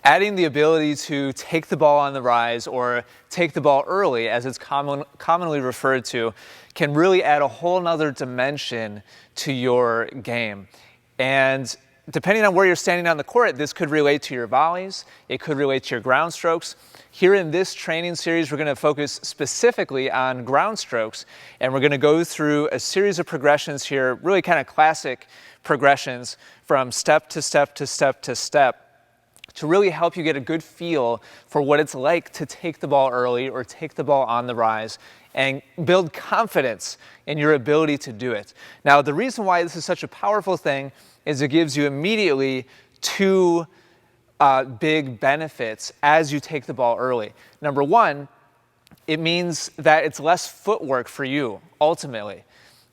Adding the ability to take the ball on the rise or take the ball early, as it's commonly referred to, can really add a whole nother dimension to your game. And depending on where you're standing on the court, this could relate to your volleys, it could relate to your ground strokes. Here in this training series, we're going to focus specifically on ground strokes, and we're going to go through a series of progressions here, really kind of classic progressions from step to step to step to step, to really help you get a good feel for what it's like to take the ball early or take the ball on the rise and build confidence in your ability to do it. Now, the reason why this is such a powerful thing is it gives you immediately two big benefits as you take the ball early. Number one, it means that it's less footwork for you, ultimately.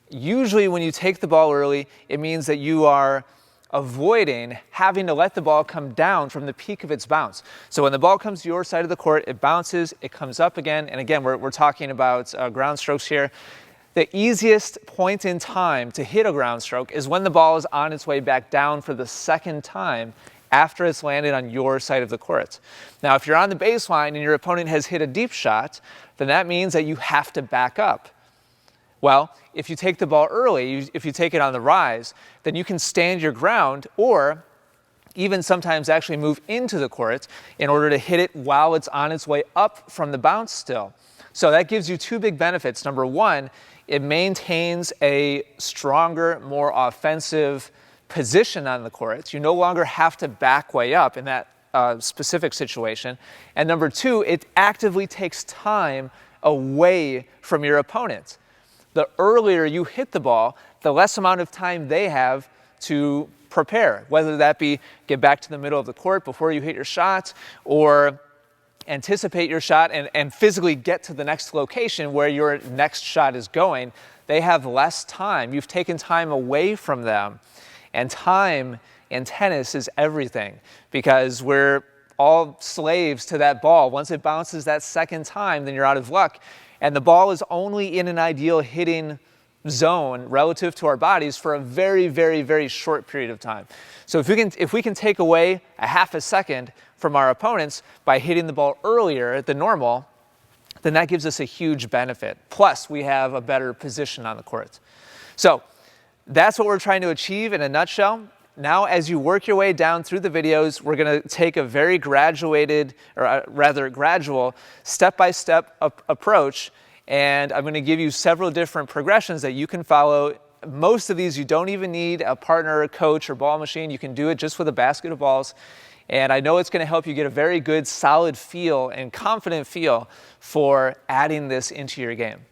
Usually when you take the ball early, it means that you are avoiding having to let the ball come down from the peak of its bounce. So when the ball comes to your side of the court, it bounces, it comes up again, and again, we're talking about ground strokes here. The easiest point in time to hit a ground stroke is when the ball is on its way back down for the second time after it's landed on your side of the court. Now, if you're on the baseline and your opponent has hit a deep shot, then that means that you have to back up. Well, if you take the ball early, if you take it on the rise, then you can stand your ground or even sometimes actually move into the court in order to hit it while it's on its way up from the bounce still. So that gives you two big benefits. Number one, it maintains a stronger, more offensive position on the court. You no longer have to back way up in that specific situation. And number two, it actively takes time away from your opponent. The earlier you hit the ball, the less amount of time they have to prepare, whether that be get back to the middle of the court before you hit your shot or anticipate your shot and physically get to the next location where your next shot is going. They have less time. You've taken time away from them. And time in tennis is everything because we're all slaves to that ball. Once it bounces that second time, then you're out of luck. And the ball is only in an ideal hitting zone relative to our bodies for a very, very, very short period of time. So if we can take away a half a second from our opponents by hitting the ball earlier than normal, then that gives us a huge benefit. Plus, we have a better position on the court. So that's what we're trying to achieve in a nutshell. Now, as you work your way down through the videos, we're going to take a very graduated, or rather gradual, step-by-step approach, and I'm going to give you several different progressions that you can follow. Most of these, you don't even need a partner, a coach, or ball machine. You can do it just with a basket of balls, and I know it's going to help you get a very good, solid feel and confident feel for adding this into your game.